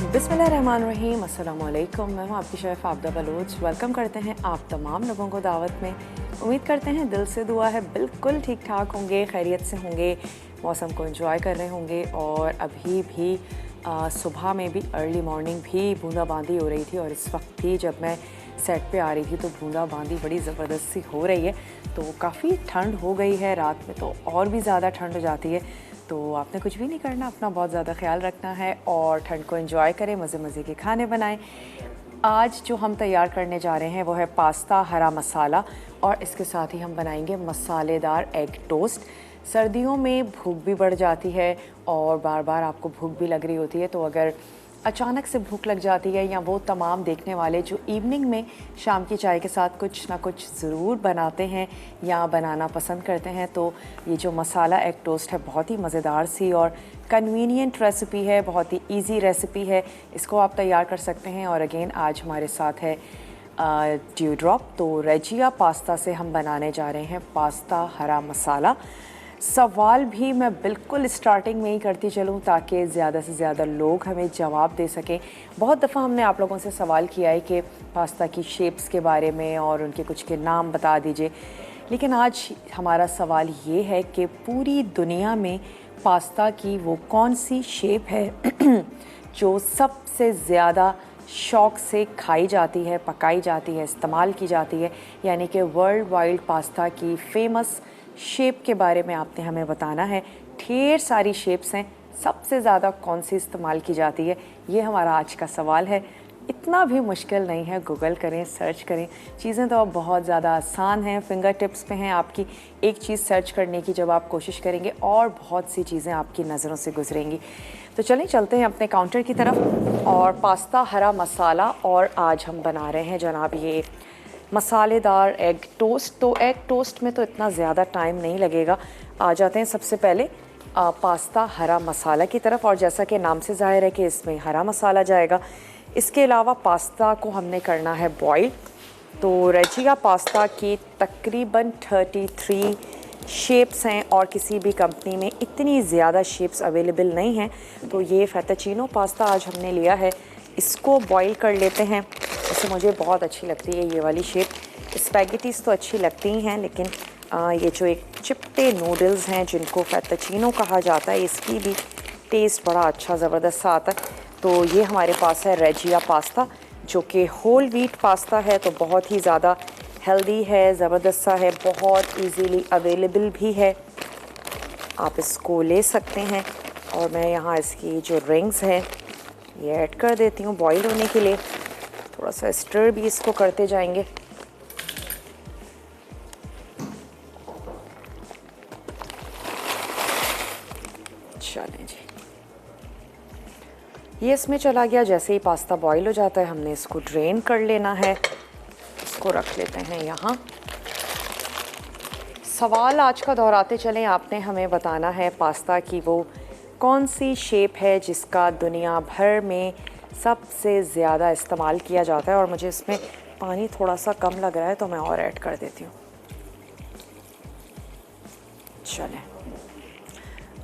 बिस्मिल्लाहिर्रहमानिर्रहीम, अस्सलाम वालेकुम। मैं हूँ आपकी शेफ़ आबदा बलोच। वेलकम करते हैं आप तमाम लोगों को दावत में। उम्मीद करते हैं, दिल से दुआ है बिल्कुल ठीक ठाक होंगे, खैरियत से होंगे, मौसम को एंजॉय कर रहे होंगे। और अभी भी सुबह में भी अर्ली मॉर्निंग भी बूंदाबांदी हो रही थी और इस वक्त भी जब मैं सेट पे आ रही थी तो बूंदाबांदी बड़ी ज़बरदस्त सी हो रही है। तो काफ़ी ठंड हो गई है, रात में तो और भी ज़्यादा ठंड हो जाती है। तो आपने कुछ भी नहीं करना, अपना बहुत ज़्यादा ख्याल रखना है और ठंड को एंजॉय करें, मज़े मज़े के खाने बनाएं। आज जो हम तैयार करने जा रहे हैं वो है पास्ता हरा मसाला और इसके साथ ही हम बनाएंगे मसालेदार एग टोस्ट। सर्दियों में भूख भी बढ़ जाती है और बार बार आपको भूख भी लग रही होती है, तो अगर अचानक से भूख लग जाती है या वो तमाम देखने वाले जो इवनिंग में शाम की चाय के साथ कुछ ना कुछ ज़रूर बनाते हैं या बनाना पसंद करते हैं, तो ये जो मसाला एग टोस्ट है बहुत ही मज़ेदार सी और कन्वीनियंट रेसिपी है, बहुत ही इजी रेसिपी है। इसको आप तैयार कर सकते हैं। और अगेन आज हमारे साथ है ड्यू ड्रॉप। तो रेजिया पास्ता से हम बनाने जा रहे हैं पास्ता हरा मसाला। सवाल भी मैं बिल्कुल स्टार्टिंग में ही करती चलूँ ताकि ज़्यादा से ज़्यादा लोग हमें जवाब दे सकें। बहुत दफ़ा हमने आप लोगों से सवाल किया है कि पास्ता की शेप्स के बारे में और उनके कुछ के नाम बता दीजिए, लेकिन आज हमारा सवाल ये है कि पूरी दुनिया में पास्ता की वो कौन सी शेप है जो सबसे ज़्यादा शौक़ से खाई जाती है, पकाई जाती है, इस्तेमाल की जाती है, यानी कि वर्ल्ड वाइड पास्ता की फ़ेमस शेप के बारे में आपने हमें बताना है। ढेर सारी शेप्स हैं, सबसे ज़्यादा कौन सी इस्तेमाल की जाती है, ये हमारा आज का सवाल है। इतना भी मुश्किल नहीं है, गूगल करें, सर्च करें, चीज़ें तो अब बहुत ज़्यादा आसान हैं, फिंगर टिप्स पे हैं आपकी। एक चीज़ सर्च करने की जब आप कोशिश करेंगे और बहुत सी चीज़ें आपकी नज़रों से गुजरेंगी। तो चलते हैं अपने काउंटर की तरफ। और पास्ता हरा मसाला और आज हम बना रहे हैं जनाब ये मसालेदार एग टोस्ट। तो एग टोस्ट में तो इतना ज़्यादा टाइम नहीं लगेगा। आ जाते हैं सबसे पहले पास्ता हरा मसाला की तरफ। और जैसा कि नाम से ज़ाहिर है कि इसमें हरा मसाला जाएगा। इसके अलावा पास्ता को हमने करना है बॉईल। तो रेजिया पास्ता की तकरीबन 33 शेप्स हैं और किसी भी कंपनी में इतनी ज़्यादा शेप्स अवेलेबल नहीं हैं। तो ये फेटाचीनो पास्ता आज हमने लिया है, इसको बॉईल कर लेते हैं। वैसे मुझे बहुत अच्छी लगती है ये वाली शेप। स्पैगेटीज़ तो अच्छी लगती ही हैं, लेकिन ये जो एक चिपटे नूडल्स हैं जिनको फेटाचीनो कहा जाता है, इसकी भी टेस्ट बड़ा अच्छा ज़बरदस्त सा आता है। तो ये हमारे पास है रेजिया पास्ता, जो कि होल व्हीट पास्ता है, तो बहुत ही ज़्यादा हेल्दी है, ज़बरदस्त सा है, बहुत इजीली अवेलेबल भी है। आप इसको ले सकते हैं। और मैं यहाँ इसकी जो रिंग्स हैं ये ऐड कर देती हूँ बॉईल होने के लिए। थोड़ा सा स्टर भी इसको करते जाएंगे। चलें जी, ये इसमें चला गया। जैसे ही पास्ता बॉईल हो जाता है हमने इसको ड्रेन कर लेना है। इसको रख लेते हैं यहाँ। सवाल आज का दोहराते चलें, आपने हमें बताना है पास्ता की वो कौन सी शेप है जिसका दुनिया भर में सबसे ज़्यादा इस्तेमाल किया जाता है। और मुझे इसमें पानी थोड़ा सा कम लग रहा है तो मैं और ऐड कर देती हूँ। चलें,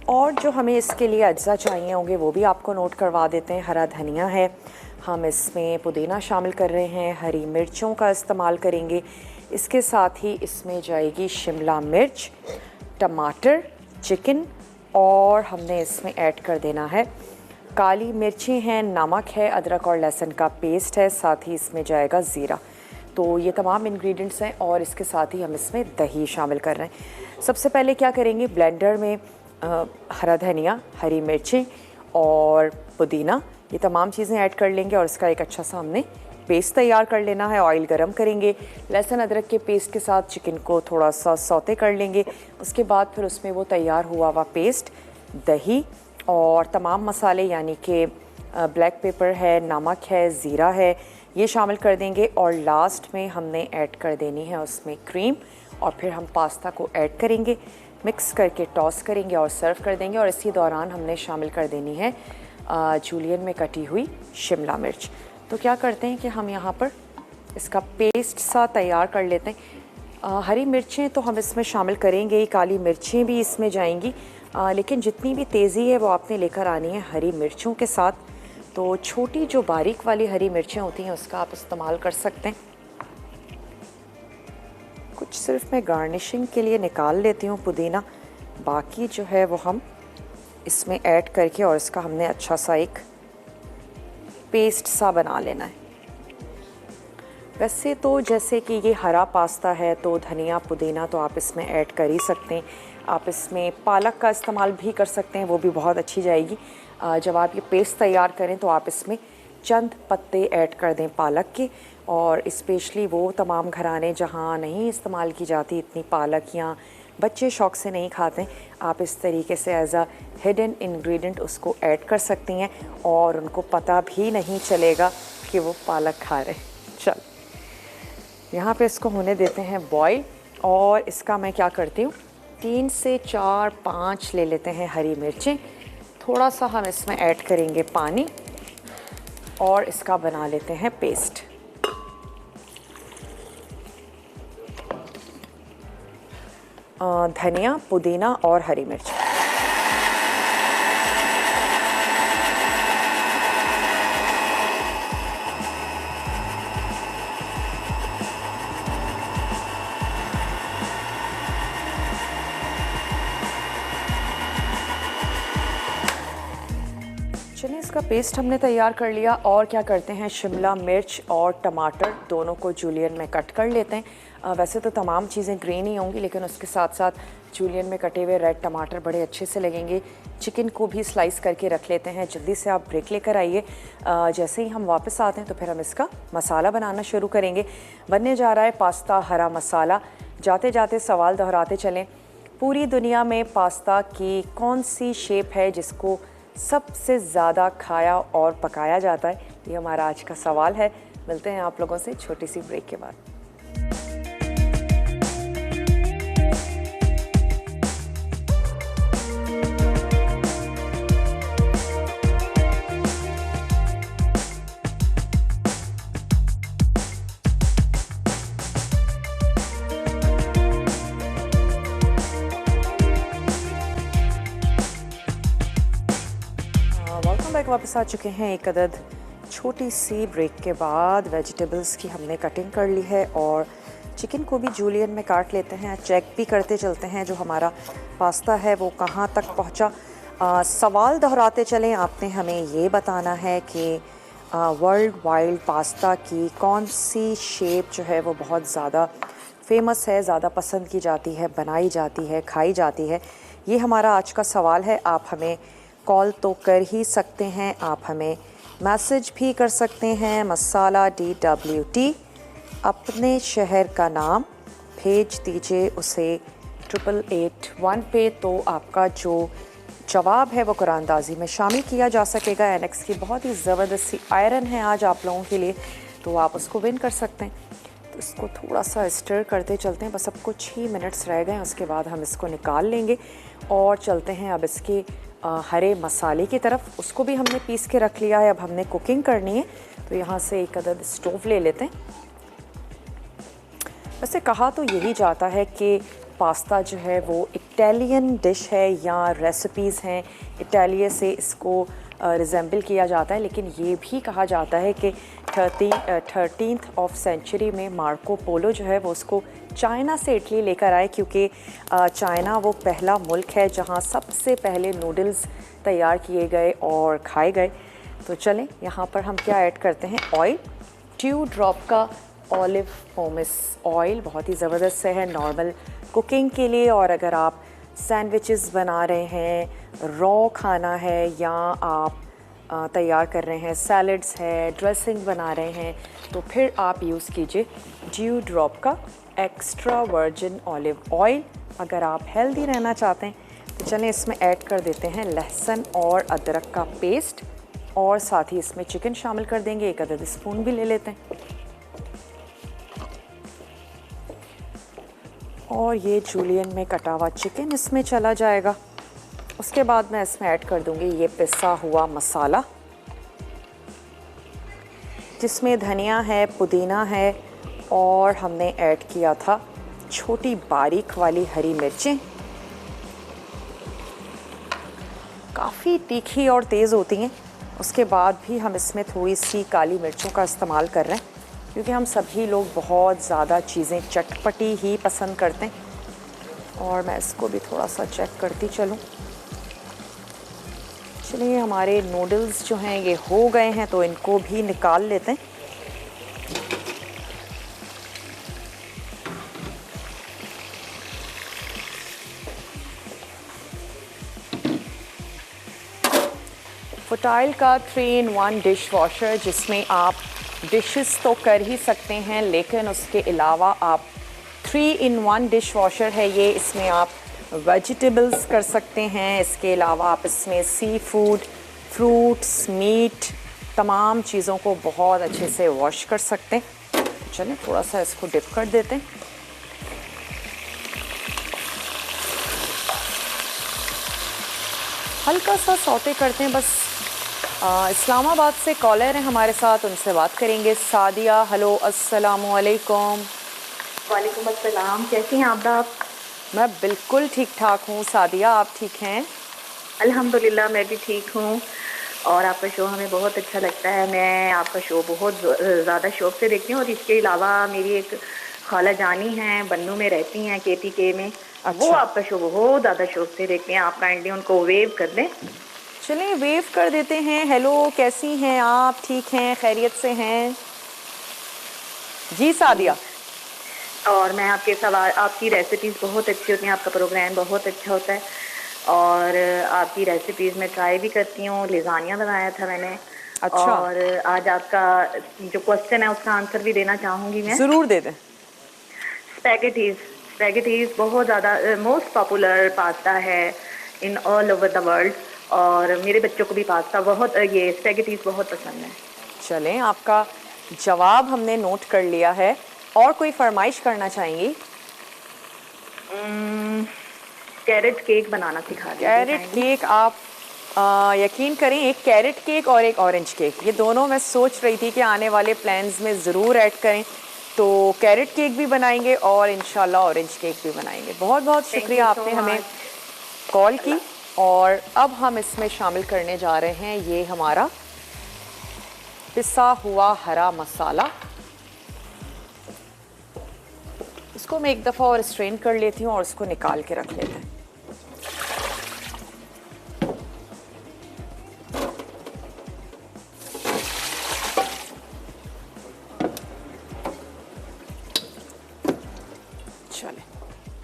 और जो हमें इसके लिए अज्जा चाहिए होंगे वो भी आपको नोट करवा देते हैं। हरा धनिया है, हम इसमें पुदीना शामिल कर रहे हैं, हरी मिर्चों का इस्तेमाल करेंगे। इसके साथ ही इसमें जाएगी शिमला मिर्च, टमाटर, चिकन, और हमने इसमें ऐड कर देना है काली मिर्चें हैं, नमक है, अदरक और लहसुन का पेस्ट है, साथ ही इसमें जाएगा ज़ीरा। तो ये तमाम इंग्रेडिएंट्स हैं और इसके साथ ही हम इसमें दही शामिल कर रहे हैं। सबसे पहले क्या करेंगे, ब्लेंडर में हरा धनिया, हरी मिर्चें और पुदीना, ये तमाम चीज़ें ऐड कर लेंगे और इसका एक अच्छा सा हमने पेस्ट तैयार कर लेना है। ऑयल गरम करेंगे, लहसुन अदरक के पेस्ट के साथ चिकन को थोड़ा सा सौते कर लेंगे। उसके बाद फिर उसमें वो तैयार हुआ हुआ पेस्ट, दही और तमाम मसाले यानी कि ब्लैक पेपर है, नमक है, ज़ीरा है, ये शामिल कर देंगे। और लास्ट में हमने ऐड कर देनी है उसमें क्रीम, और फिर हम पास्ता को ऐड करेंगे, मिक्स करके टॉस करेंगे और सर्व कर देंगे। और इसी दौरान हमने शामिल कर देनी है जूलियन में कटी हुई शिमला मिर्च। तो क्या करते हैं कि हम यहाँ पर इसका पेस्ट सा तैयार कर लेते हैं। हरी मिर्चें तो हम इसमें शामिल करेंगे ही, काली मिर्चें भी इसमें जाएंगी, लेकिन जितनी भी तेज़ी है वो आपने लेकर आनी है हरी मिर्चों के साथ। तो छोटी जो बारीक वाली हरी मिर्चें होती हैं उसका आप इस्तेमाल कर सकते हैं। कुछ सिर्फ मैं गार्निशिंग के लिए निकाल लेती हूँ पुदीना, बाकी जो है वो हम इसमें ऐड करके और इसका हमने अच्छा सा एक पेस्ट सा बना लेना है। वैसे तो जैसे कि ये हरा पास्ता है तो धनिया पुदीना तो आप इसमें ऐड कर ही सकते हैं। आप इसमें पालक का इस्तेमाल भी कर सकते हैं, वो भी बहुत अच्छी जाएगी। जब आप ये पेस्ट तैयार करें तो आप इसमें चंद पत्ते ऐड कर दें पालक के, और स्पेशली वो तमाम घराने जहाँ नहीं इस्तेमाल की जाती इतनी पालक या बच्चे शौक़ से नहीं खाते, आप इस तरीके से एज अ हिडन इंग्रेडिएंट उसको ऐड कर सकती हैं और उनको पता भी नहीं चलेगा कि वो पालक खा रहे हैं। चल यहाँ पे इसको होने देते हैं बॉईल, और इसका मैं क्या करती हूँ 3 से 4-5 ले लेते हैं हरी मिर्चें। थोड़ा सा हम इसमें ऐड करेंगे पानी और इसका बना लेते हैं पेस्ट। धनिया पुदीना और हरी मिर्च। चलिए इसका पेस्ट हमने तैयार कर लिया, और क्या करते हैं शिमला मिर्च और टमाटर दोनों को जूलियन में कट कर लेते हैं। वैसे तो तमाम चीज़ें ग्रीन ही होंगी, लेकिन उसके साथ साथ जूलियन में कटे हुए रेड टमाटर बड़े अच्छे से लगेंगे। चिकन को भी स्लाइस करके रख लेते हैं। जल्दी से आप ब्रेक लेकर आइए। जैसे ही हम वापस आते हैं तो फिर हम इसका मसाला बनाना शुरू करेंगे। बनने जा रहा है पास्ता हरा मसाला। जाते जाते सवाल दोहराते चलें, पूरी दुनिया में पास्ता की कौन सी शेप है जिसको सबसे ज़्यादा खाया और पकाया जाता है? ये हमारा आज का सवाल है। मिलते हैं आप लोगों से छोटी सी ब्रेक के बाद। बैक वापस आ चुके हैं एक अदद छोटी सी ब्रेक के बाद। वेजिटेबल्स की हमने कटिंग कर ली है और चिकन को भी जूलियन में काट लेते हैं। चेक भी करते चलते हैं जो हमारा पास्ता है वो कहाँ तक पहुँचा। सवाल दोहराते चलें, आपने हमें ये बताना है कि वर्ल्ड वाइड पास्ता की कौन सी शेप जो है वो बहुत ज़्यादा फेमस है, ज़्यादा पसंद की जाती है, बनाई जाती है, खाई जाती है। ये हमारा आज का सवाल है। आप हमें कॉल तो कर ही सकते हैं, आप हमें मैसेज भी कर सकते हैं। मसाला DWT अपने शहर का नाम भेज दीजिए उसे 8881 पे, तो आपका जो जवाब है वो कुरानदाजी में शामिल किया जा सकेगा। एनेक्स की बहुत ही ज़बरदस्त सी आयरन है आज आप लोगों के लिए, तो आप उसको विन कर सकते हैं। तो इसको थोड़ा सा स्टर करते चलते हैं, बस अब कुछ ही मिनट्स रह गए, उसके बाद हम इसको निकाल लेंगे और चलते हैं अब इसके हरे मसाले की तरफ। उसको भी हमने पीस के रख लिया है, अब हमने कुकिंग करनी है। तो यहाँ से एक अदद स्टोव ले लेते हैं। वैसे कहा तो यही जाता है कि पास्ता जो है वो इटालियन डिश है या रेसिपीज़ हैं, इटालिया से इसको रिजेंबल किया जाता है, लेकिन ये भी कहा जाता है कि 13th ऑफ सेंचुरी में मार्को पोलो जो है वो उसको चाइना से इटली लेकर आए, क्योंकि चाइना वो पहला मुल्क है जहाँ सबसे पहले नूडल्स तैयार किए गए और खाए गए। तो चलें यहाँ पर हम क्या ऐड करते हैं, ऑयल, 2 ड्रॉप का ऑलिव पोमेस ऑयल बहुत ही ज़बरदस्त से है नॉर्मल कुकिंग के लिए। और अगर आप सैंडविचेस बना रहे हैं, रॉ खाना है, या आप तैयार कर रहे हैं सैलड्स है, ड्रेसिंग बना रहे हैं, तो फिर आप यूज़ कीजिए 2 ड्रॉप का एक्स्ट्रा वर्जिन ऑलिव ऑयल। अगर आप हेल्दी रहना चाहते हैं तो चलें इसमें ऐड कर देते हैं लहसुन और अदरक का पेस्ट, और साथ ही इसमें चिकन शामिल कर देंगे। एक अदद स्पून भी ले लेते हैं, और ये जूलियन में कटा हुआ चिकन इसमें चला जाएगा। उसके बाद मैं इसमें ऐड कर दूंगी ये पिसा हुआ मसाला, जिसमें धनिया है, पुदीना है, और हमने ऐड किया था छोटी बारीक वाली हरी मिर्चें। काफ़ी तीखी और तेज़ होती हैं, उसके बाद भी हम इसमें थोड़ी सी काली मिर्चों का इस्तेमाल कर रहे हैं क्योंकि हम सभी लोग बहुत ज़्यादा चीज़ें चटपटी ही पसंद करते हैं। और मैं इसको भी थोड़ा सा चेक करती चलूँ। चलिए, हमारे नूडल्स जो हैं ये हो गए हैं तो इनको भी निकाल लेते हैं। फुटाइल का 3-in-1 डिश वॉशर, जिसमें आप डिशेस तो कर ही सकते हैं लेकिन उसके अलावा आप 3-in-1 डिश वॉशर है ये। इसमें आप वेजिटेबल्स कर सकते हैं, इसके अलावा आप इसमें सी फूड, फ्रूट्स, मीट, तमाम चीज़ों को बहुत अच्छे से वॉश कर सकते हैं। चलिए थोड़ा सा इसको डिप कर देते हैं। हल्का सा सौते करते हैं बस। इस्लामाबाद से कॉलर हैं हमारे साथ, उनसे बात करेंगे। सादिया, हेलो, अस्सलामु अलैकुम। वालेकुम अस्सलाम, कैसी हैं आप? मैं बिल्कुल ठीक ठाक हूँ। सादिया, आप ठीक हैं? अल्हम्दुलिल्लाह, मैं भी ठीक हूँ। और आपका शो हमें बहुत अच्छा लगता है। मैं आपका शो बहुत ज़्यादा शौक़ से देखती हूँ। और इसके अलावा मेरी एक खाला जानी हैं, बन्नू में रहती हैं, KTK में। वो आपका शो बहुत ज़्यादा शौक़ से देखते हैं। आप काइंडली उनको वेव कर दें। चलिए वेव कर देते हैं। हेलो, कैसी हैं आप? ठीक हैं? खैरियत से हैं? जी सादिया। और मैं आपके सवाल, आपकी रेसिपीज़ बहुत अच्छी होती हैं, आपका प्रोग्राम बहुत अच्छा होता है और आपकी रेसिपीज़ मैं ट्राई भी करती हूँ। लिज़ानिया बनाया था मैंने। अच्छा। और आज आपका जो क्वेश्चन है उसका आंसर भी देना चाहूँगी मैं। ज़रूर दे दें। स्पैगेटीज़ बहुत ज़्यादा मोस्ट पॉपुलर पास्ता है in all over the world. और मेरे बच्चों को भी पास्ता बहुत, ये स्पैगेटीज़ बहुत पसंद है। चलें, आपका जवाब हमने नोट कर लिया है। और कोई फरमाइश करना चाहेंगी? कैरेट केक बनाना सिखा दीजिए। कैरेट केक आप यकीन करें, एक कैरेट केक और एक ऑरेंज केक, ये दोनों मैं सोच रही थी कि आने वाले प्लान्स में ज़रूर ऐड करें। तो कैरेट केक भी बनाएंगे और इंशाल्लाह ऑरेंज केक भी बनाएंगे। बहुत बहुत शुक्रिया, आपने हमें कॉल की। और अब हम इसमें शामिल करने जा रहे हैं ये हमारा पिसा हुआ हरा मसाला। इसको मैं एक दफ़ा और स्ट्रेन कर लेती हूँ और इसको निकाल के रख लेते हैं। चले,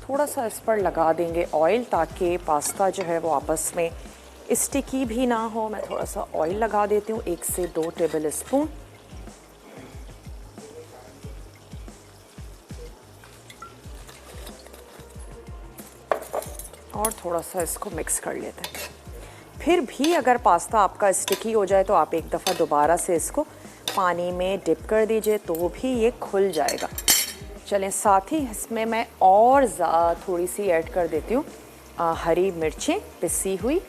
थोड़ा सा इस पर लगा देंगे ऑयल ताकि पास्ता जो है वो आपस में स्टिकी भी ना हो। मैं थोड़ा सा ऑयल लगा देती हूँ, 1 से 2 टेबल स्पून। और थोड़ा सा इसको मिक्स कर लेते हैं। फिर भी अगर पास्ता आपका स्टिकी हो जाए तो आप एक दफ़ा दोबारा से इसको पानी में डिप कर दीजिए तो भी ये खुल जाएगा। चलें, साथ ही इसमें मैं और थोड़ी सी ऐड कर देती हूँ हरी मिर्चें पिसी हुई,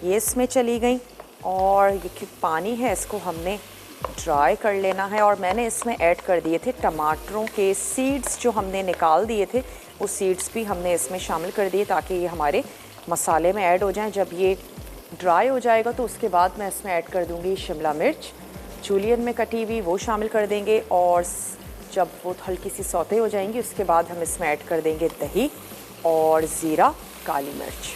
ये इसमें चली गई। और ये पानी है, इसको हमने ड्राई कर लेना है। और मैंने इसमें ऐड कर दिए थे टमाटरों के सीड्स, जो हमने निकाल दिए थे वो सीड्स भी हमने इसमें शामिल कर दिए ताकि ये हमारे मसाले में ऐड हो जाएं। जब ये ड्राई हो जाएगा तो उसके बाद मैं इसमें ऐड कर दूंगी शिमला मिर्च जूलियन में कटी हुई, वो शामिल कर देंगे। और जब वो हल्की सी सौते हो जाएंगी उसके बाद हम इसमें ऐड कर देंगे दही और ज़ीरा, काली मिर्च,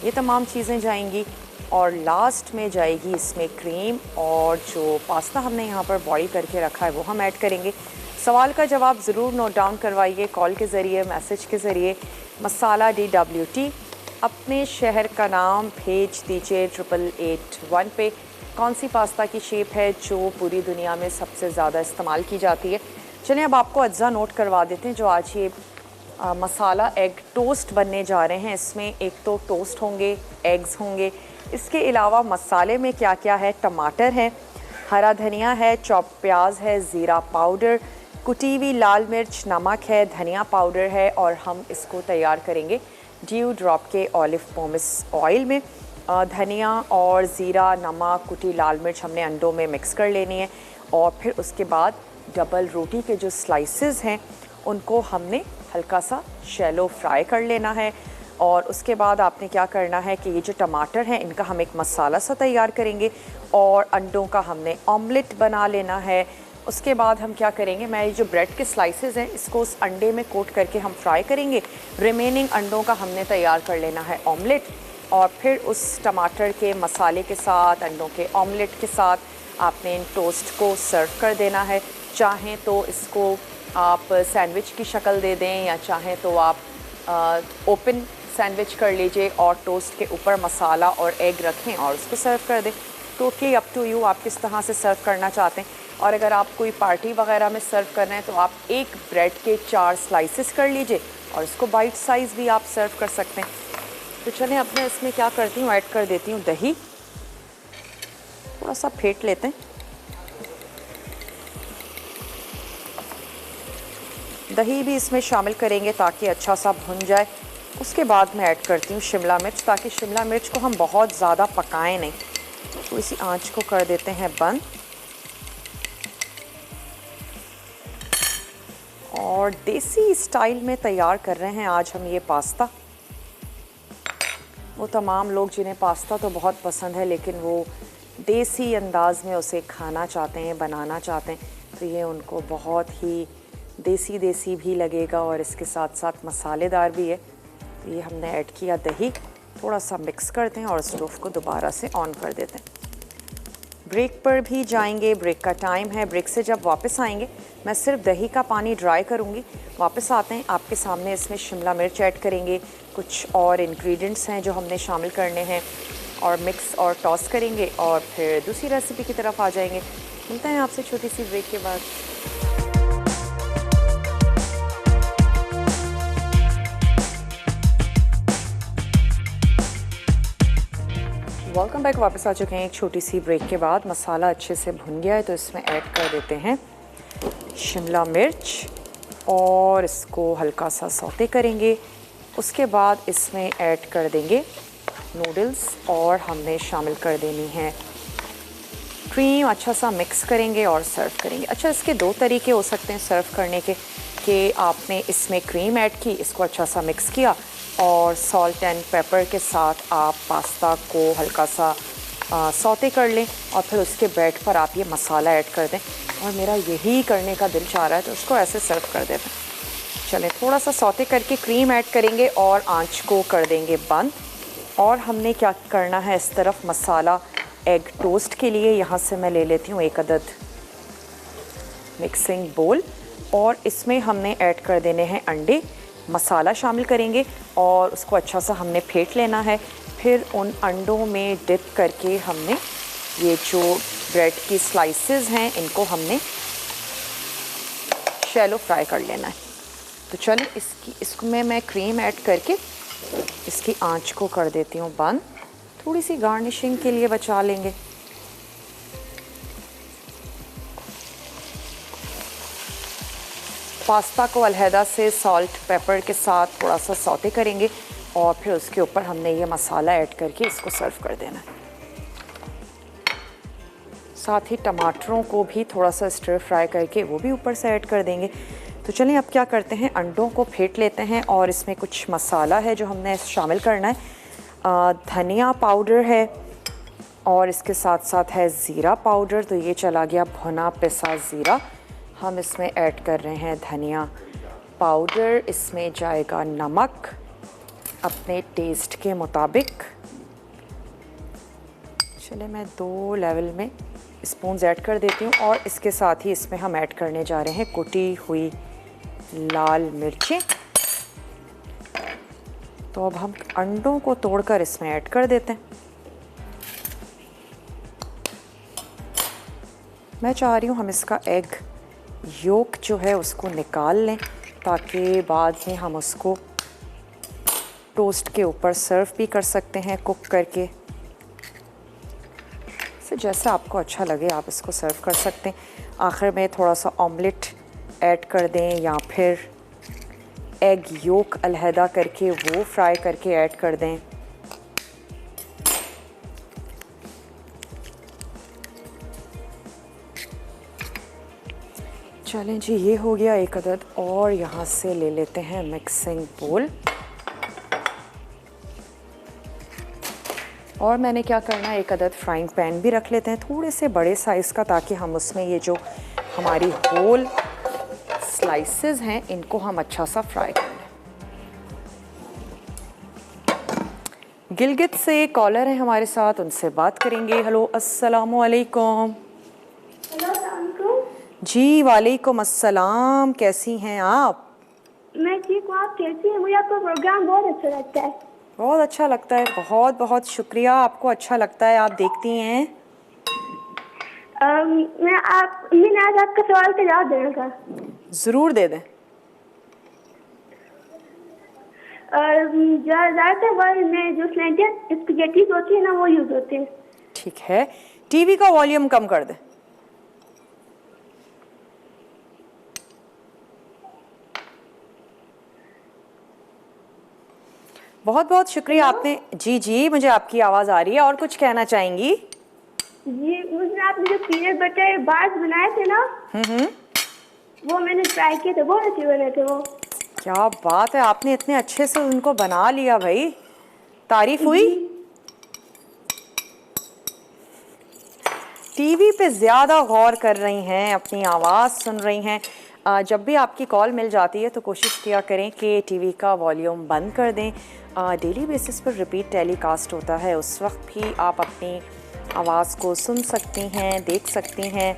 ये तमाम चीज़ें जाएंगी। और लास्ट में जाएगी इसमें क्रीम, और जो पास्ता हमने यहाँ पर बॉईल करके रखा है वो हम ऐड करेंगे। सवाल का जवाब ज़रूर नोट डाउन करवाइए कॉल के ज़रिए, मैसेज के ज़रिए। मसाला DWT, अपने शहर का नाम भेज दीजिए 8881 पे। कौन सी पास्ता की शेप है जो पूरी दुनिया में सबसे ज़्यादा इस्तेमाल की जाती है? चलिए अब आपको अज्जा नोट करवा देते हैं जो आज ये मसाला एग टोस्ट बनने जा रहे हैं। इसमें एक तो टोस्ट होंगे, एग्स होंगे, इसके अलावा मसाले में क्या क्या है? टमाटर है, हरा धनिया है, चॉप प्याज है, ज़ीरा पाउडर, कुटी हुई लाल मिर्च, नमक है, धनिया पाउडर है। और हम इसको तैयार करेंगे ड्यू ड्रॉप के ऑलिव पोमेस ऑयल में। धनिया और ज़ीरा, नमक, कुटी लाल मिर्च हमने अंडों में मिक्स कर लेनी है। और फिर उसके बाद डबल रोटी के जो स्लाइसेस हैं उनको हमने हल्का सा शैलो फ्राई कर लेना है। और उसके बाद आपने क्या करना है कि ये जो टमाटर हैं इनका हम एक मसाला सा तैयार करेंगे और अंडों का हमने ऑमलेट बना लेना है। उसके बाद हम क्या करेंगे, मैं ये जो ब्रेड के स्लाइसेस हैं इसको उस अंडे में कोट करके हम फ्राई करेंगे। रिमेनिंग अंडों का हमने तैयार कर लेना है ऑमलेट और फिर उस टमाटर के मसाले के साथ अंडों के ऑमलेट के साथ आपने इन टोस्ट को सर्व कर देना है। चाहें तो इसको आप सैंडविच की शक्ल दे दें या चाहें तो आप ओपन सैंडविच कर लीजिए और टोस्ट के ऊपर मसाला और एग रखें और उसको सर्व कर दें। टोटली अप टू यू, आप किस तरह से सर्व करना चाहते हैं। और अगर आप कोई पार्टी वगैरह में सर्व कर रहे हैं तो आप एक ब्रेड के 4 स्लाइसेस कर लीजिए और इसको बाइट साइज़ भी आप सर्व कर सकते हैं। तो चलें अब मैं इसमें क्या करती हूँ, ऐड कर देती हूँ दही। थोड़ा सा फेंट लेते हैं। दही भी इसमें शामिल करेंगे ताकि अच्छा सा भुन जाए। उसके बाद मैं ऐड करती हूँ शिमला मिर्च, ताकि शिमला मिर्च को हम बहुत ज़्यादा पकाएं नहीं। तो इसी आंच को कर देते हैं बंद और देसी स्टाइल में तैयार कर रहे हैं आज हम ये पास्ता। वो तमाम लोग जिन्हें पास्ता तो बहुत पसंद है लेकिन वो देसी अंदाज में उसे खाना चाहते हैं, बनाना चाहते हैं, तो ये उनको बहुत ही देसी भी लगेगा और इसके साथ साथ मसालेदार भी है। तो ये हमने ऐड किया दही, थोड़ा सा मिक्स करते हैं और स्टोव को दोबारा से ऑन कर देते हैं। ब्रेक पर भी जाएंगे, ब्रेक का टाइम है। ब्रेक से जब वापस आएंगे मैं सिर्फ दही का पानी ड्राई करूँगी। वापस आते हैं आपके सामने, इसमें शिमला मिर्च ऐड करेंगे, कुछ और इंग्रेडिएंट्स हैं जो हमने शामिल करने हैं और मिक्स और टॉस करेंगे और फिर दूसरी रेसिपी की तरफ आ जाएंगे। मिलते हैं आपसे छोटी सी ब्रेक के बाद। वेलकम बैक, वापस आ चुके हैं एक छोटी सी ब्रेक के बाद। मसाला अच्छे से भुन गया है तो इसमें ऐड कर देते हैं शिमला मिर्च और इसको हल्का सा सौते करेंगे। उसके बाद इसमें ऐड कर देंगे नूडल्स और हमने शामिल कर देनी है क्रीम। अच्छा सा मिक्स करेंगे और सर्व करेंगे। अच्छा, इसके 2 तरीके हो सकते हैं सर्व करने के, कि आपने इसमें क्रीम ऐड की, इसको अच्छा सा मिक्स किया और सॉल्ट एंड पेपर के साथ आप पास्ता को हल्का सा सौते कर लें और फिर उसके ब्रेड पर आप ये मसाला ऐड कर दें। और मेरा यही करने का दिल चाह रहा है तो उसको ऐसे सर्व कर देते हैं। चलें, थोड़ा सा सौते करके क्रीम ऐड करेंगे और आंच को कर देंगे बंद। और हमने क्या करना है, इस तरफ मसाला एग टोस्ट के लिए यहाँ से मैं ले लेती हूँ 1 अदद मिक्सिंग बोल और इसमें हमने ऐड कर देने हैं अंडे। मसाला शामिल करेंगे और उसको अच्छा सा हमने फेंट लेना है। फिर उन अंडों में डिप करके हमने ये जो ब्रेड की स्लाइसेस हैं इनको हमने शैलो फ्राई कर लेना है। तो चलिए इसको मैं क्रीम ऐड करके इसकी आंच को कर देती हूँ बंद। थोड़ी सी गार्निशिंग के लिए बचा लेंगे। पास्ता को अलहदा से सॉल्ट पेपर के साथ थोड़ा सा सौते करेंगे और फिर उसके ऊपर हमने ये मसाला ऐड करके इसको सर्व कर देना है। साथ ही टमाटरों को भी थोड़ा सा स्टर फ्राई करके वो भी ऊपर से ऐड कर देंगे। तो चलिए अब क्या करते हैं, अंडों को फेंट लेते हैं और इसमें कुछ मसाला है जो हमने शामिल करना है। धनिया पाउडर है और इसके साथ साथ है ज़ीरा पाउडर। तो ये चला गया भुना पिसा ज़ीरा। हम इसमें ऐड कर रहे हैं धनिया पाउडर। इसमें जाएगा नमक अपने टेस्ट के मुताबिक। चलिए मैं 2 लेवल में स्पून्स ऐड कर देती हूँ और इसके साथ ही इसमें हम ऐड करने जा रहे हैं कुटी हुई लाल मिर्चें। तो अब हम अंडों को तोड़कर इसमें ऐड कर देते हैं। मैं चाह रही हूँ हम इसका एग योक जो है उसको निकाल लें ताकि बाद में हम उसको टोस्ट के ऊपर सर्व भी कर सकते हैं कुक करके। से जैसा आपको अच्छा लगे आप इसको सर्व कर सकते हैं। आखिर में थोड़ा सा ऑमलेट ऐड कर दें या फिर एग योक अलहदा करके वो फ्राई करके ऐड कर दें। चलें जी, ये हो गया 1 अदद और यहाँ से ले लेते हैं मिक्सिंग बोल और मैंने क्या करना है, एक अदद फ्राइंग पैन भी रख लेते हैं थोड़े से बड़े साइज़ का, ताकि हम उसमें ये जो हमारी होल स्लाइसेस हैं इनको हम अच्छा सा फ्राई कर लें। गिलगित से कॉलर है हमारे साथ, उनसे बात करेंगे। हेलो, अस्सलामु अलैकुम। हेलो, अस्सलाम वालेकुम। जी वालेकुम अस्सलाम, कैसी हैं आप? मैं ठीक हूँ, आप कैसी हैं? मुझे आपका प्रोग्राम बहुत अच्छा लगता है। बहुत अच्छा लगता है, बहुत बहुत शुक्रिया। आपको अच्छा लगता है, आप देखती हैं। मैंने आज आपका सवाल का जवाब देना था। ज़रूर दे दें। ज़्यादातर वर्ल्ड में जो स्लैंटेड स्पैगेटीज होती है ना, वो यूज़ होते हैं। ठीक है, टीवी का वॉल्यूम कम कर दें। बहुत बहुत शुक्रिया आपने। जी जी, मुझे आपकी आवाज़ आ रही है। और कुछ कहना चाहेंगी? जी, मुझे आपने जो पीनट बटर बार्स बनाए थे ना, वो मैंने ट्राई किए थे, बहुत अच्छे बने थे वो। क्या बात है, आपने इतने अच्छे से उनको बना लिया भाई, तारीफ हुई। टीवी पे ज़्यादा गौर कर रही हैं, अपनी आवाज़ सुन रही हैं। जब भी आपकी कॉल मिल जाती है तो कोशिश किया करें कि टीवी का वॉल्यूम बंद कर दें। डेली बेसिस पर रिपीट टेलीकास्ट होता है, उस वक्त भी आप अपनी आवाज़ को सुन सकती हैं, देख सकती हैं।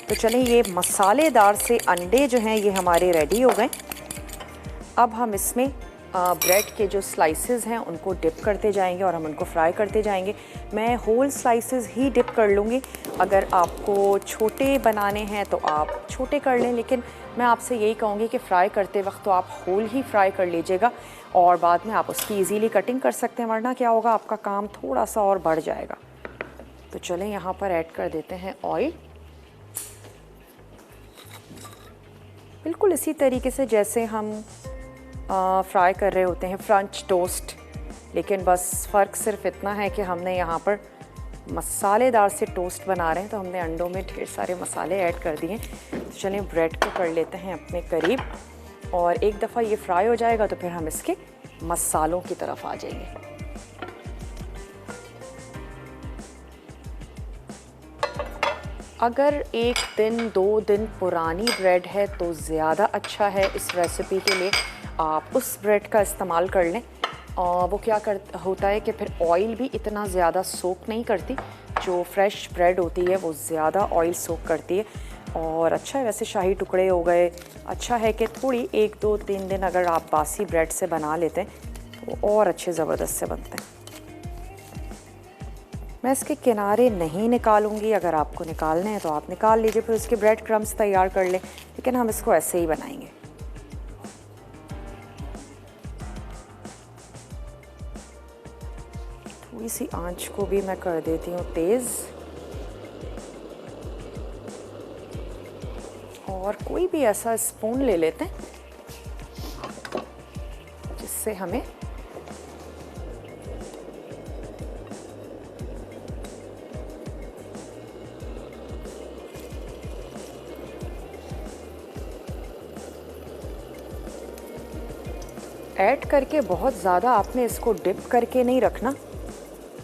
तो चलें, ये मसालेदार से अंडे जो हैं ये हमारे रेडी हो गए। अब हम इसमें ब्रेड के जो स्लाइसेस हैं उनको डिप करते जाएंगे और हम उनको फ्राई करते जाएंगे। मैं होल स्लाइसेस ही डिप कर लूँगी। अगर आपको छोटे बनाने हैं तो आप छोटे कर लें, लेकिन मैं आपसे यही कहूँगी कि फ़्राई करते वक्त तो आप होल ही फ्राई कर लीजिएगा और बाद में आप उसकी इजीली कटिंग कर सकते हैं, वरना क्या होगा, आपका काम थोड़ा सा और बढ़ जाएगा। तो चलें, यहाँ पर ऐड कर देते हैं ऑयल, बिल्कुल इसी तरीके से जैसे हम फ्राई कर रहे होते हैं फ्रेंच टोस्ट, लेकिन बस फ़र्क सिर्फ इतना है कि हमने यहाँ पर मसालेदार से टोस्ट बना रहे हैं, तो हमने अंडों में ढेर सारे मसाले ऐड कर दिए। तो चलिए ब्रेड को कर लेते हैं अपने करीब, और एक दफ़ा ये फ्राई हो जाएगा तो फिर हम इसके मसालों की तरफ आ जाएंगे। अगर 1 दिन 2 दिन पुरानी ब्रेड है तो ज़्यादा अच्छा है इस रेसिपी के लिए, आप उस ब्रेड का इस्तेमाल कर लें। वो क्या होता है कि फिर ऑयल भी इतना ज़्यादा सोक नहीं करती। जो फ्रेश ब्रेड होती है वो ज़्यादा ऑयल सोक करती है, और अच्छा है। वैसे शाही टुकड़े हो गए, अच्छा है कि थोड़ी 1 2 3 दिन अगर आप बासी ब्रेड से बना लेते हैं तो और अच्छे ज़बरदस्त से बनते हैं। मैं इसके किनारे नहीं निकालूंगी, अगर आपको निकालने हैं तो आप निकाल लीजिए, फिर उसके ब्रेड क्रम्स तैयार कर लें, लेकिन हम इसको ऐसे ही बनाएंगे। थोड़ी सी आंच को भी मैं कर देती हूँ तेज़, और कोई भी ऐसा स्पून ले लेते हैं जिससे हमें ऐड करके बहुत ज़्यादा आपने इसको डिप करके नहीं रखना,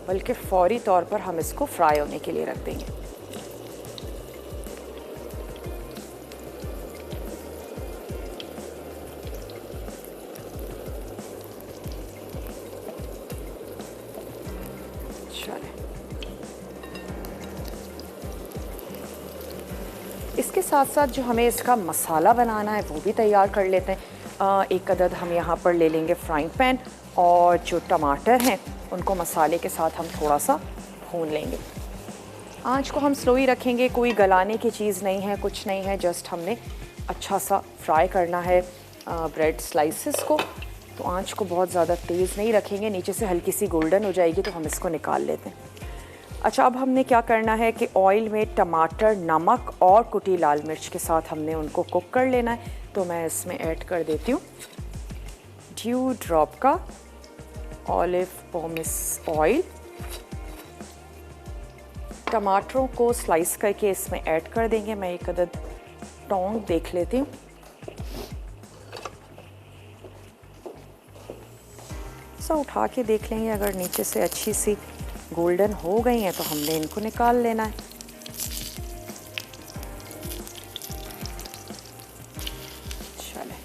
बल्कि फौरी तौर पर हम इसको फ्राई होने के लिए रख देंगे। चलें, इसके साथ साथ जो हमें इसका मसाला बनाना है वो भी तैयार कर लेते हैं। एक अदद हम यहाँ पर ले लेंगे फ्राइंग पैन, और जो टमाटर हैं उनको मसाले के साथ हम थोड़ा सा भून लेंगे। आंच को हम स्लो ही रखेंगे, कोई गलाने की चीज़ नहीं है, कुछ नहीं है, जस्ट हमने अच्छा सा फ्राई करना है ब्रेड स्लाइसेस को। तो आंच को बहुत ज़्यादा तेज़ नहीं रखेंगे, नीचे से हल्की सी गोल्डन हो जाएगी तो हम इसको निकाल लेते हैं। अच्छा, अब हमने क्या करना है कि ऑयल में टमाटर, नमक और कुटी लाल मिर्च के साथ हमने उनको कुक कर लेना है। तो मैं इसमें ऐड कर देती हूँ ड्यू ड्रॉप का ऑलिव पोमेस ऑयल। टमाटरों को स्लाइस करके इसमें ऐड कर देंगे। मैं एक अदद टोंग देख लेती हूँ। सब उठा के देख लेंगे, अगर नीचे से अच्छी सी गोल्डन हो गई हैं तो हमने इनको निकाल लेना है। चले,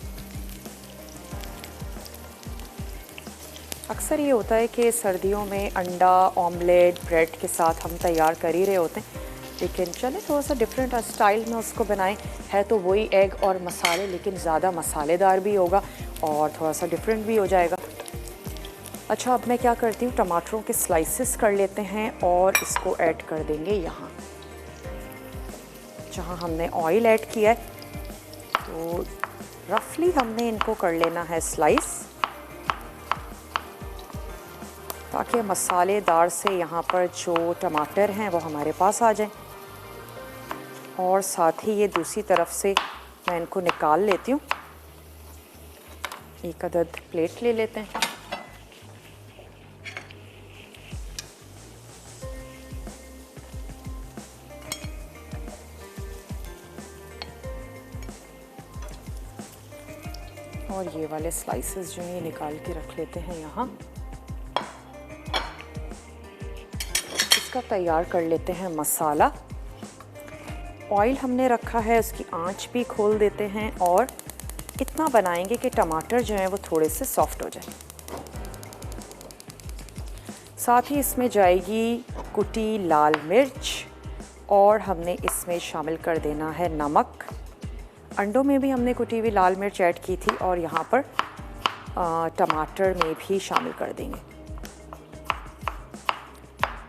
अक्सर ये होता है कि सर्दियों में अंडा ऑमलेट ब्रेड के साथ हम तैयार कर ही रहे होते हैं, लेकिन चले थोड़ा सा डिफरेंट स्टाइल में उसको बनाएं। है तो वही एग और मसाले, लेकिन ज़्यादा मसालेदार भी होगा और थोड़ा सा डिफरेंट भी हो जाएगा। अच्छा, अब मैं क्या करती हूँ, टमाटरों के स्लाइसेस कर लेते हैं और इसको ऐड कर देंगे यहाँ जहाँ हमने ऑयल ऐड किया है। तो रफली हमने इनको कर लेना है स्लाइस, ताकि मसालेदार से यहाँ पर जो टमाटर हैं वो हमारे पास आ जाएं। और साथ ही ये दूसरी तरफ से मैं इनको निकाल लेती हूँ। एक अदद प्लेट ले लेते हैं। और ये वाले स्लाइसेस जो हैं निकाल के रख लेते हैं यहाँ। इसका तैयार कर लेते हैं मसाला। ऑयल हमने रखा है, उसकी आंच भी खोल देते हैं और इतना बनाएंगे कि टमाटर जो हैं वो थोड़े से सॉफ्ट हो जाए। साथ ही इसमें जाएगी कुटी लाल मिर्च और हमने इसमें शामिल कर देना है नमक। अंडों में भी हमने कुटी हुई लाल मिर्च ऐड की थी और यहाँ पर टमाटर में भी शामिल कर देंगे।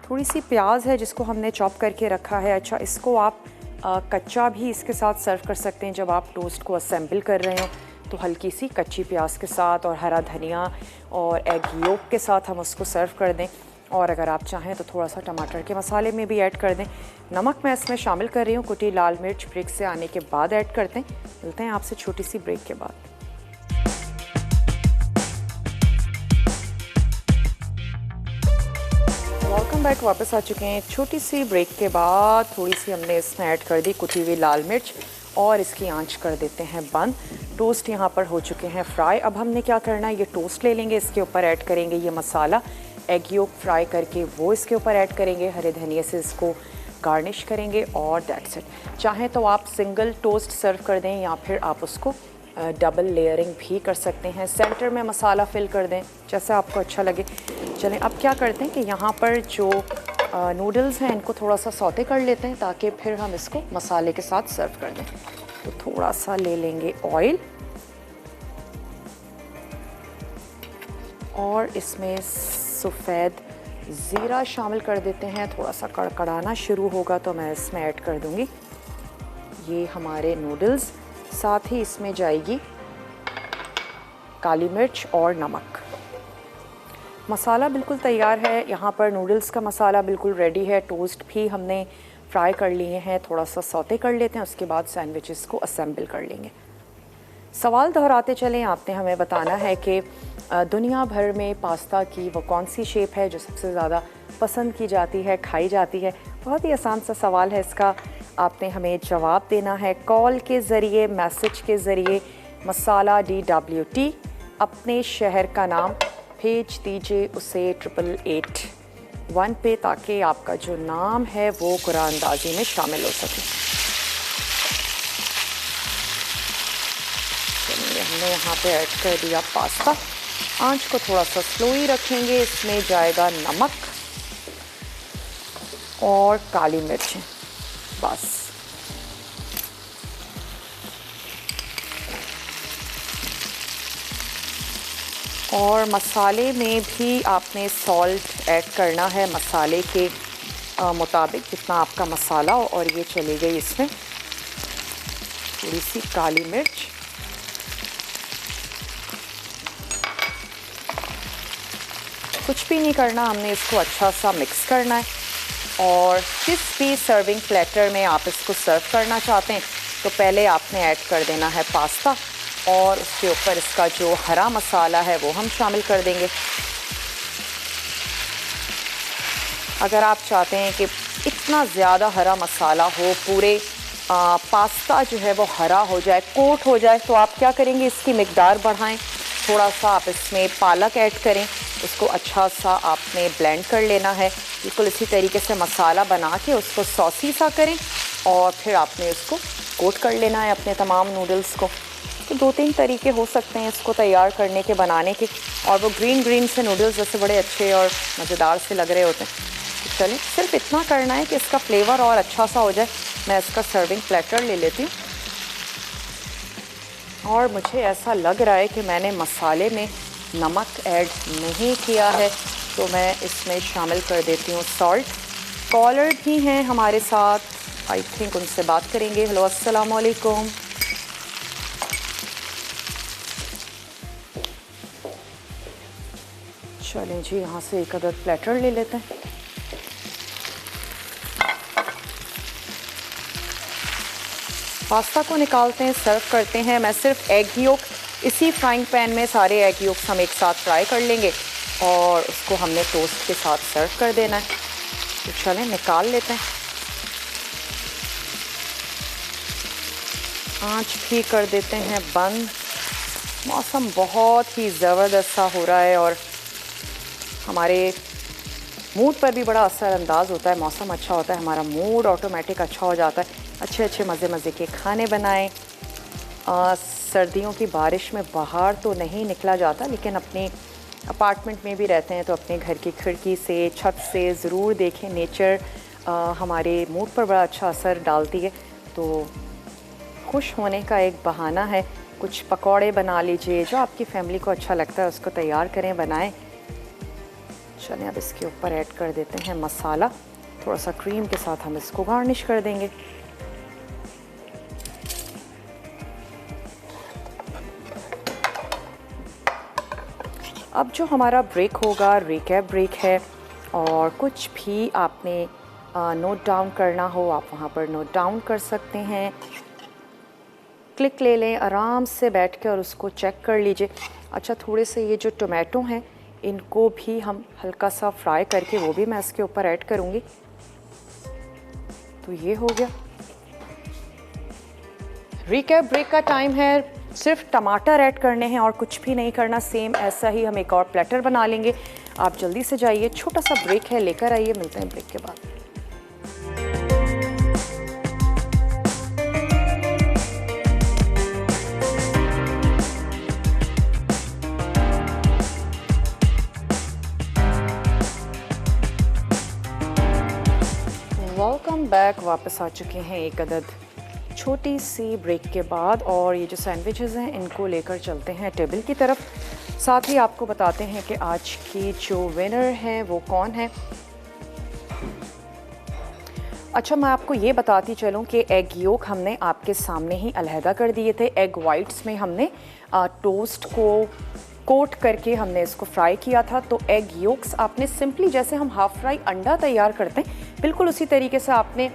थोड़ी सी प्याज है जिसको हमने चॉप करके रखा है। अच्छा, इसको आप कच्चा भी इसके साथ सर्व कर सकते हैं। जब आप टोस्ट को असेंबल कर रहे हो तो हल्की सी कच्ची प्याज के साथ और हरा धनिया और एग योक के साथ हम उसको सर्व कर दें। और अगर आप चाहें तो थोड़ा सा टमाटर के मसाले में भी ऐड कर दें। नमक मैं इसमें शामिल कर रही हूँ, कुटी लाल मिर्च ब्रेक से आने के बाद ऐड करते हैं। मिलते हैं आपसे छोटी सी ब्रेक के बाद। वेलकम बैक, वापस आ चुके हैं। एक छोटी सी ब्रेक के बाद थोड़ी सी हमने इसमें ऐड कर दी कुटी हुई लाल मिर्च और इसकी आंच कर देते हैं बंद। टोस्ट यहाँ पर हो चुके हैं फ्राई। अब हमने क्या करना है, ये टोस्ट ले लेंगे, इसके ऊपर ऐड करेंगे ये मसाला, एग योक फ्राई करके वो इसके ऊपर ऐड करेंगे, हरे धनिए से इसको गार्निश करेंगे और दैट्स इट। चाहें तो आप सिंगल टोस्ट सर्व कर दें या फिर आप उसको डबल लेयरिंग भी कर सकते हैं। सेंटर में मसाला फिल कर दें, जैसा आपको अच्छा लगे। चलें, अब क्या करते हैं कि यहाँ पर जो नूडल्स हैं इनको थोड़ा सा सौते कर लेते हैं ताकि फिर हम इसको मसाले के साथ सर्व कर दें। तो थोड़ा सा ले लेंगे ऑयल और इसमें सफ़ेद ज़ीरा शामिल कर देते हैं। थोड़ा सा कड़कड़ाना शुरू होगा तो मैं इसमें ऐड कर दूंगी ये हमारे नूडल्स। साथ ही इसमें जाएगी काली मिर्च और नमक। मसाला बिल्कुल तैयार है। यहाँ पर नूडल्स का मसाला बिल्कुल रेडी है। टोस्ट भी हमने फ्राई कर लिए हैं, थोड़ा सा सौते कर लेते हैं, उसके बाद सैंडविचेस को असेंबल कर लेंगे। सवाल दोहराते चलें, आपने हमें बताना है कि दुनिया भर में पास्ता की वो कौन सी शेप है जो सबसे ज़्यादा पसंद की जाती है, खाई जाती है। बहुत ही आसान सा सवाल है इसका, आपने हमें जवाब देना है कॉल के ज़रिए, मैसेज के ज़रिए। मसाला DWT, अपने शहर का नाम भेज दीजिए उसे 8881 पे, ताकि आपका जो नाम है वो कुरानंदाजी में शामिल हो सके। हमने यहाँ पे ऐड कर दिया पास्ता। आंच को थोड़ा सा स्लो ही रखेंगे। इसमें जाएगा नमक और काली मिर्चें, बस। और मसाले में भी आपने सॉल्ट ऐड करना है मसाले के मुताबिक, जितना आपका मसाला हो। और ये चली गई इसमें थोड़ी सी काली मिर्च, कुछ भी नहीं करना, हमने इसको अच्छा सा मिक्स करना है। और जिस भी सर्विंग प्लेटर में आप इसको सर्व करना चाहते हैं तो पहले आपने ऐड कर देना है पास्ता और उसके ऊपर इसका जो हरा मसाला है वो हम शामिल कर देंगे। अगर आप चाहते हैं कि इतना ज़्यादा हरा मसाला हो, पूरे पास्ता जो है वो हरा हो जाए, कोट हो जाए, तो आप क्या करेंगे, इसकी मिकदार बढ़ाएं। थोड़ा सा आप इसमें पालक ऐड करें उसको अच्छा सा आपने ब्लेंड कर लेना है। बिल्कुल इसी तरीके से मसाला बना के उसको सॉसी सा करें और फिर आपने उसको कोट कर लेना है अपने तमाम नूडल्स को। तो 2-3 तरीके हो सकते हैं इसको तैयार करने के, बनाने के। और वो ग्रीन से नूडल्स जैसे बड़े अच्छे और मज़ेदार से लग रहे होते हैं। तो चलें, सिर्फ इतना करना है कि इसका फ्लेवर और अच्छा सा हो जाए। मैं इसका सर्विंग प्लेटर ले लेती हूँ। और मुझे ऐसा लग रहा है कि मैंने मसाले में नमक ऐड नहीं किया है, तो मैं इसमें शामिल कर देती हूँ सॉल्ट। कॉलर भी हैं हमारे साथ, आई थिंक उनसे बात करेंगे। हेलो, अस्सलाम वालेकुम। चलें जी, यहाँ से एक अदद प्लेटर ले लेते हैं। पास्ता को निकालते हैं, सर्व करते हैं। मैं सिर्फ एग योक इसी फ्राइंग पैन में सारे एग योक्स हम एक साथ फ्राई कर लेंगे और उसको हमने टोस्ट के साथ सर्व कर देना है। तो चलें निकाल लेते हैं। आंच भी कर देते हैं बंद। मौसम बहुत ही ज़बरदस्त सा हो रहा है और हमारे मूड पर भी बड़ा असरअंदाज होता है। मौसम अच्छा होता है, हमारा मूड ऑटोमेटिक अच्छा हो जाता है। अच्छे मज़े के खाने बनाएं। सर्दियों की बारिश में बाहर तो नहीं निकला जाता, लेकिन अपने अपार्टमेंट में भी रहते हैं तो अपने घर की खिड़की से, छत से ज़रूर देखें। नेचर हमारे मूड पर बड़ा अच्छा असर डालती है। तो खुश होने का एक बहाना है। कुछ पकौड़े बना लीजिए, जो आपकी फैमिली को अच्छा लगता है उसको तैयार करें, बनाएं। चलिए अब इसके ऊपर ऐड कर देते हैं मसाला। थोड़ा सा क्रीम के साथ हम इसको गार्निश कर देंगे। अब जो हमारा ब्रेक होगा, रिकैप ब्रेक है, और कुछ भी आपने नोट डाउन करना हो आप वहाँ पर नोट डाउन कर सकते हैं। क्लिक ले लें आराम से बैठ के और उसको चेक कर लीजिए। अच्छा, थोड़े से ये जो टोमेटो हैं इनको भी हम हल्का सा फ्राई करके वो भी मैं इसके ऊपर ऐड करूँगी। तो ये हो गया। रिकैप ब्रेक का टाइम है। सिर्फ टमाटर ऐड करने हैं और कुछ भी नहीं करना। सेम ऐसा ही हम एक और प्लेटर बना लेंगे। आप जल्दी से जाइए, छोटा सा ब्रेक है, लेकर आइए। मिलते हैं ब्रेक के बाद। Welcome back. वापस आ चुके हैं एक अदद छोटी सी ब्रेक के बाद, और ये जो सैंडविचेस हैं इनको लेकर चलते हैं टेबल की तरफ। साथ ही आपको बताते हैं कि आज की जो विनर हैं वो कौन है। अच्छा, मैं आपको ये बताती चलूँ कि एग योक हमने आपके सामने ही अलहदा कर दिए थे। एग वाइट्स में हमने टोस्ट को कोट करके हमने इसको फ्राई किया था। तो एग योक्स आपने सिंपली जैसे हम हाफ़ फ्राई अंडा तैयार करते हैं, बिल्कुल उसी तरीके से आपने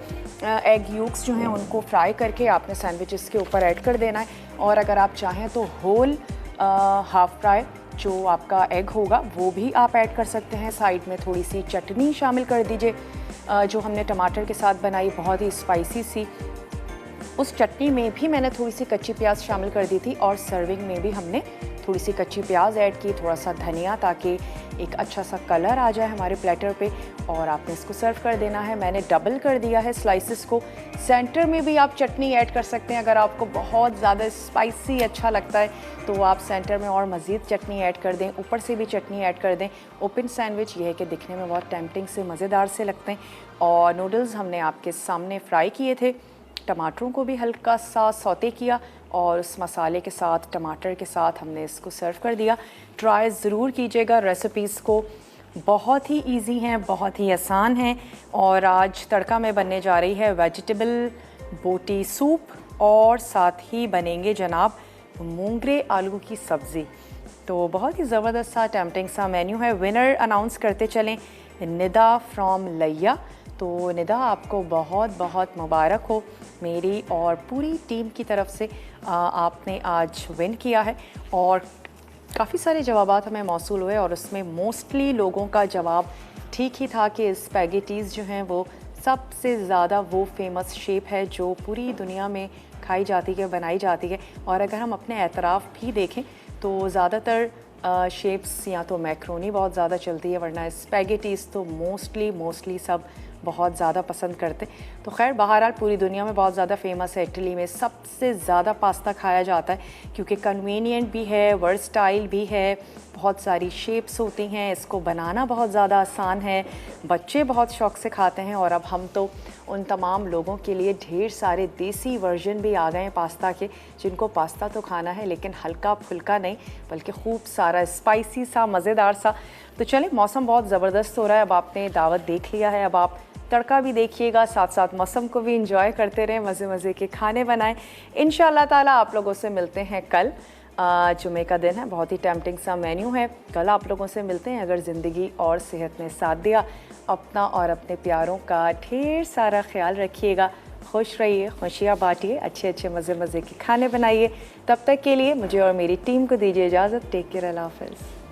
एग योक्स जो हैं उनको फ्राई करके आपने सैंडविचेस के ऊपर ऐड कर देना है। और अगर आप चाहें तो होल हाफ़ फ्राई जो आपका एग होगा वो भी आप ऐड कर सकते हैं। साइड में थोड़ी सी चटनी शामिल कर दीजिए जो हमने टमाटर के साथ बनाई, बहुत ही स्पाइसी सी। उस चटनी में भी मैंने थोड़ी सी कच्ची प्याज शामिल कर दी थी, और सर्विंग में भी हमने थोड़ी सी कच्ची प्याज ऐड की, थोड़ा सा धनिया, ताकि एक अच्छा सा कलर आ जाए हमारे प्लेटर पे। और आपने इसको सर्व कर देना है। मैंने डबल कर दिया है स्लाइसेस को। सेंटर में भी आप चटनी ऐड कर सकते हैं। अगर आपको बहुत ज़्यादा स्पाइसी अच्छा लगता है तो आप सेंटर में और मज़ीद चटनी ऐड कर दें, ऊपर से भी चटनी ऐड कर दें। ओपन सैंडविच ये है कि दिखने में बहुत टेम्पटिंग से मज़ेदार से लगते हैं। और नूडल्स हमने आपके सामने फ्राई किए थे। टमाटरों को भी हल्का सा सौते किया और उस मसाले के साथ, टमाटर के साथ हमने इसको सर्व कर दिया। ट्राई ज़रूर कीजिएगा रेसिपीज़ को, बहुत ही इजी हैं, बहुत ही आसान हैं। और आज तड़का में बनने जा रही है वेजिटेबल बोटी सूप, और साथ ही बनेंगे जनाब मूंगरे आलू की सब्ज़ी। तो बहुत ही ज़बरदस्त सा टेम्पटिंग सा मेन्यू है। विनर अनाउंस करते चलें, निदा फ्रॉम लैया। तो निदा, आपको बहुत बहुत मुबारक हो मेरी और पूरी टीम की तरफ से। आपने आज विन किया है और काफ़ी सारे जवाबात हमें मौसूल हुए, और उसमें मोस्टली लोगों का जवाब ठीक ही था कि स्पैगेटीज़ जो हैं वो सबसे ज़्यादा वो फेमस शेप है जो पूरी दुनिया में खाई जाती है, बनाई जाती है। और अगर हम अपने एतराफ़ भी देखें तो ज़्यादातर शेप्स या तो मैक्रोनी बहुत ज़्यादा चलती है, वरना स्पैगेटीज़ तो मोस्टली सब बहुत ज़्यादा पसंद करते। तो खैर बहरहाल पूरी दुनिया में बहुत ज़्यादा फेमस है। इटली में सबसे ज़्यादा पास्ता खाया जाता है क्योंकि कन्वीनियंट भी है, वर्सटाइल भी है, बहुत सारी शेप्स होती हैं, इसको बनाना बहुत ज़्यादा आसान है, बच्चे बहुत शौक़ से खाते हैं। और अब हम तो उन तमाम लोगों के लिए ढेर सारे देसी वर्जन भी आ गए हैं पास्ता के, जिनको पास्ता तो खाना है लेकिन हल्का फुल्का नहीं, बल्कि खूब सारा स्पाइसी सा, मज़ेदार सा। तो चलें, मौसम बहुत ज़बरदस्त हो रहा है, अब आपने दावत देख लिया है, अब आप तड़का भी देखिएगा, साथ साथ मौसम को भी इंजॉय करते रहें, मज़े के खाने बनाएं। इंशाअल्लाह ताला आप लोगों से मिलते हैं कल। जुमे का दिन है, बहुत ही टेम्पटिंग सा मेन्यू है। कल आप लोगों से मिलते हैं अगर ज़िंदगी और सेहत ने साथ दिया। अपना और अपने प्यारों का ढेर सारा ख्याल रखिएगा, खुश रहिए, खुशियाँ बांटिए, अच्छे मज़े के खाने बनाइए। तब तक के लिए मुझे और मेरी टीम को दीजिए इजाज़त। टेक केयर, अल्लाह हाफ़िज़।